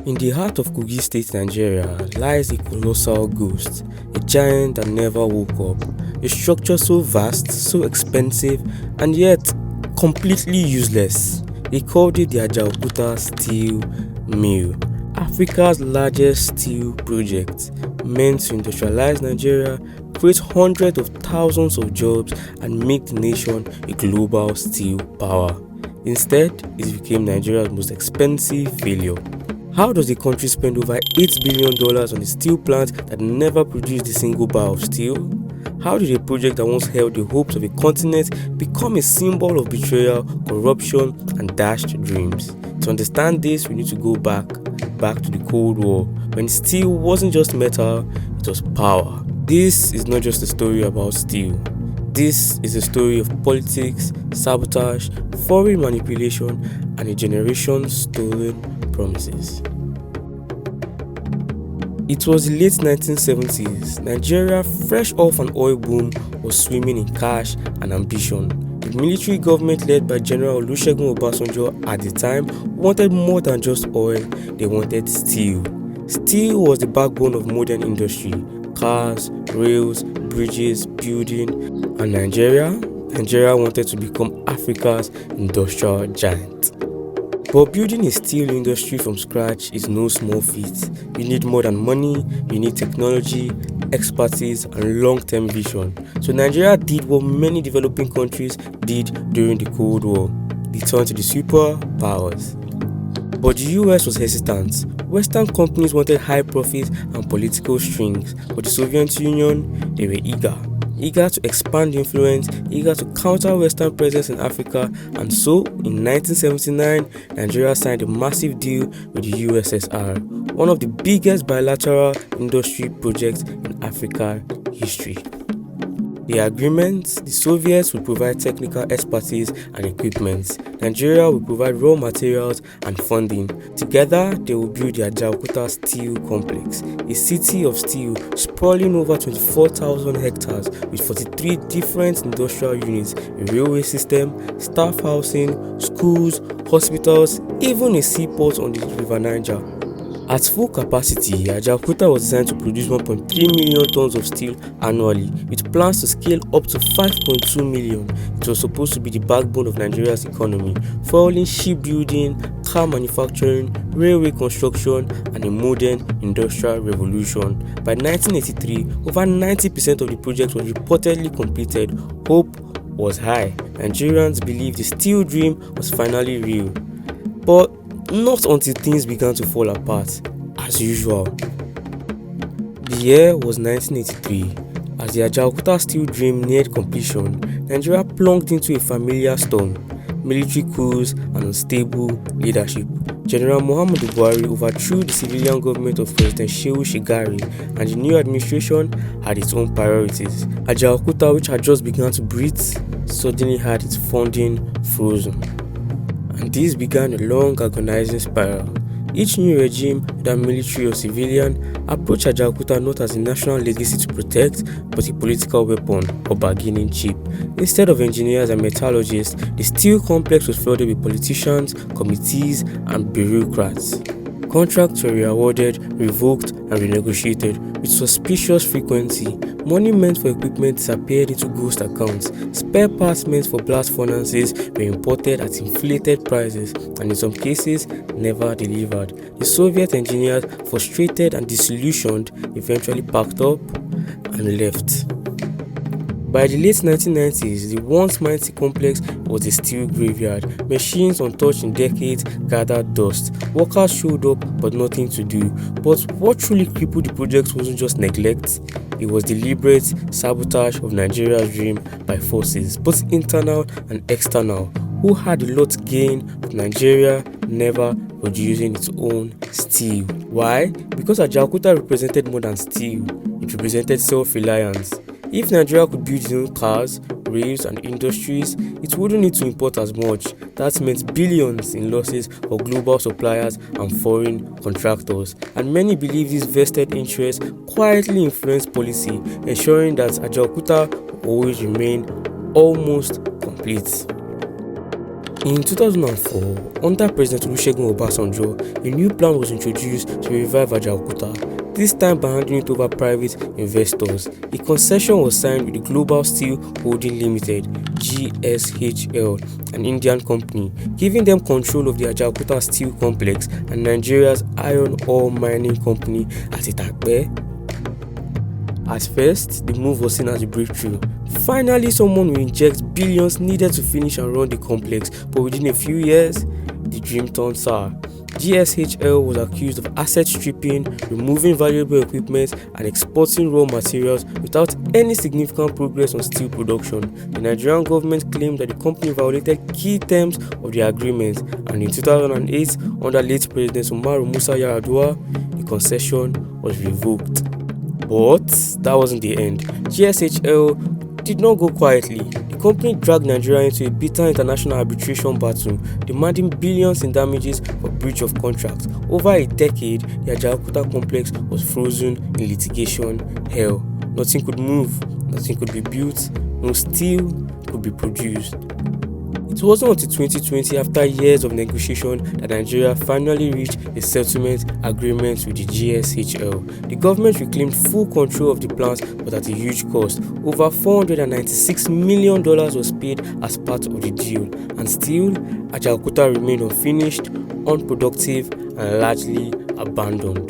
In the heart of Kogi State, Nigeria, lies a colossal ghost, a giant that never woke up, a structure so vast, so expensive, and yet completely useless. They called it the Ajaokuta Steel Mill, Africa's largest steel project, meant to industrialize Nigeria, create hundreds of thousands of jobs, and make the nation a global steel power. Instead, it became Nigeria's most expensive failure. How does the country spend over $8 billion on a steel plant that never produced a single bar of steel? How did a project that once held the hopes of a continent become a symbol of betrayal, corruption, and dashed dreams? To understand this, we need to go back to the Cold War, when steel wasn't just metal, it was power. This is not just a story about steel. This is a story of politics, sabotage, foreign manipulation, and a generation's stolen promises. It was the late 1970s. Nigeria, fresh off an oil boom, was swimming in cash and ambition. The military government led by General Olusegun Obasanjo at the time wanted more than just oil, they wanted steel. Steel was the backbone of modern industry: cars, rails, bridges, building, and Nigeria wanted to become Africa's industrial giant. But building a steel industry from scratch is no small feat. You need more than money, you need technology, expertise, and long-term vision. So Nigeria did what many developing countries did during the Cold War. They turned to the superpowers. But the US was hesitant. Western companies wanted high profits and political strings, but the Soviet Union, they were eager to expand influence, eager to counter Western presence in Africa, and so in 1979, Nigeria signed a massive deal with the USSR, one of the biggest bilateral industry projects in African history. The agreement: the Soviets will provide technical expertise and equipment. Nigeria will provide raw materials and funding. Together, they will build the Ajaokuta Steel Complex, a city of steel sprawling over 24,000 hectares with 43 different industrial units, a railway system, staff housing, schools, hospitals, even a seaport on the River Niger. At full capacity, Ajaokuta was designed to produce 1.3 million tons of steel annually, with plans to scale up to 5.2 million. It was supposed to be the backbone of Nigeria's economy, fueling shipbuilding, car manufacturing, railway construction, and a modern industrial revolution. By 1983, over 90% of the project was reportedly completed. Hope was high. Nigerians believed the steel dream was finally real. But not until things began to fall apart, as usual. The year was 1983. As the Ajaokuta steel dream neared completion, Nigeria plunged into a familiar storm: military coups and unstable leadership. General Muhammadu Buhari overthrew the civilian government of President Shehu Shagari, and the new administration had its own priorities. Ajaokuta, which had just begun to breathe, suddenly had its funding frozen. And this began a long, agonizing spiral. Each new regime, whether military or civilian, approached Ajaokuta not as a national legacy to protect, but a political weapon or bargaining chip. Instead of engineers and metallurgists, the steel complex was flooded with politicians, committees, and bureaucrats. Contracts were re-awarded, revoked, and renegotiated with suspicious frequency. Money meant for equipment disappeared into ghost accounts. Spare parts meant for blast furnaces were imported at inflated prices and in some cases never delivered. The Soviet engineers, frustrated and disillusioned, eventually packed up and left. By the late 1990s, the once mighty complex was a steel graveyard. Machines untouched in decades gathered dust. Workers showed up, but nothing to do. But what truly crippled the project wasn't just neglect. It was deliberate sabotage of Nigeria's dream by forces, both internal and external, who had a lot to gain from Nigeria never producing its own steel. Why? Because Ajaokuta represented more than steel. It represented self-reliance. If Nigeria could build its own cars, rails, and industries, it wouldn't need to import as much. That meant billions in losses for global suppliers and foreign contractors. And many believe these vested interests quietly influenced policy, ensuring that Ajaokuta will always remain almost complete. In 2004, under President Olusegun Obasanjo, a new plan was introduced to revive Ajaokuta, this time by handing it over private investors. A concession was signed with the Global Steel Holding Limited (GSHL), an Indian company, giving them control of the Ajaokuta Steel Complex and Nigeria's iron ore mining company Ajaokuta. At first, the move was seen as a breakthrough. Finally, someone who injects billions needed to finish and run the complex, but within a few years, the dream turned sour. GSHL was accused of asset stripping, removing valuable equipment, and exporting raw materials without any significant progress on steel production. The Nigerian government claimed that the company violated key terms of the agreement, and in 2008, under late President Umaru Musa Yar'Adua, the concession was revoked. But that wasn't the end. GSHL did not go quietly. The company dragged Nigeria into a bitter international arbitration battle, demanding billions in damages for breach of contract. Over a decade, the Ajaokuta complex was frozen in litigation hell. Nothing could move, nothing could be built, no steel could be produced. It wasn't until 2020, after years of negotiation, that Nigeria finally reached a settlement agreement with the GSHL. The government reclaimed full control of the plants, but at a huge cost. Over $496 million was paid as part of the deal, and still, Ajaokuta remained unfinished, unproductive, and largely abandoned.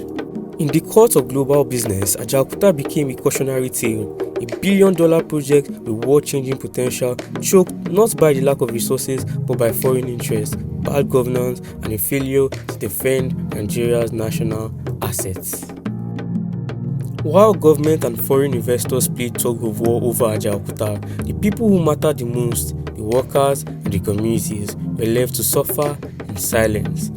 In the court of global business, Ajaokuta became a cautionary tale, a billion-dollar project with world-changing potential, choked not by the lack of resources but by foreign interests, bad governance, and a failure to defend Nigeria's national assets. While government and foreign investors played tug-of-war over Ajaokuta, the people who mattered the most, the workers and the communities, were left to suffer in silence.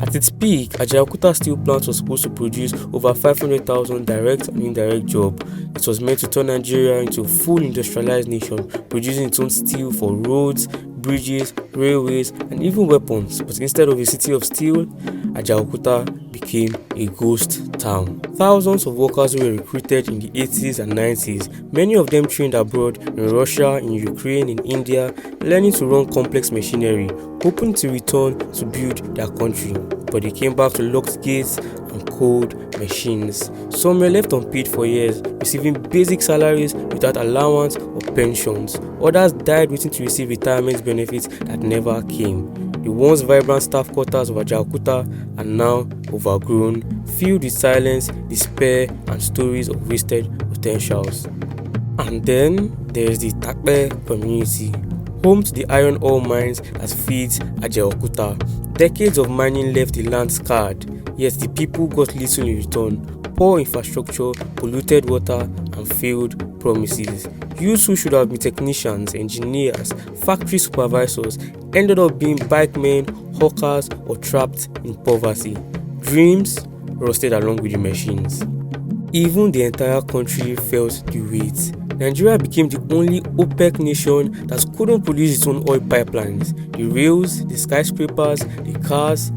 At its peak, Ajaokuta steel plant was supposed to produce over 500,000 direct and indirect jobs. It was meant to turn Nigeria into a full industrialized nation, producing its own steel for roads, bridges, railways, and even weapons. But instead of a city of steel, Ajaokuta became a ghost town. Thousands of workers were recruited in the 80s and 90s, many of them trained abroad in Russia, in Ukraine, in India, learning to run complex machinery, hoping to return to build their country. But they came back to locked gates and cold machines. Some were left unpaid for years, receiving basic salaries without allowance or pensions. Others died waiting to receive retirement benefits that never came. The once vibrant staff quarters of Ajaokuta are now overgrown, filled with silence, despair, and stories of wasted potentials. And then there's the Takpe community, home to the iron ore mines that feeds Ajaokuta. Decades of mining left the land scarred, yet the people got little in return. Poor infrastructure, polluted water, and failed promises. Youths who should have been technicians, engineers, factory supervisors ended up being bikemen, hawkers, or trapped in poverty. Dreams rusted along with the machines. Even the entire country felt the weight. Nigeria became the only OPEC nation that couldn't produce its own oil pipelines. The rails, the skyscrapers, the cars,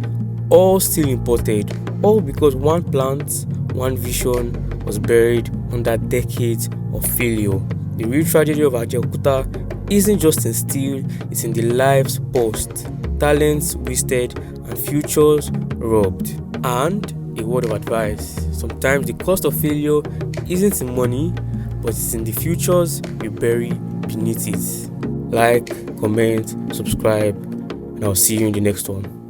all still imported, all because one plant, one vision was buried under decades of failure. The real tragedy of Ajaokuta isn't just in steel, it's in the lives lost, talents wasted, and futures robbed. And a word of advice: sometimes the cost of failure isn't in money, but it's in the futures we bury beneath it. Like, comment, subscribe, and I'll see you in the next one.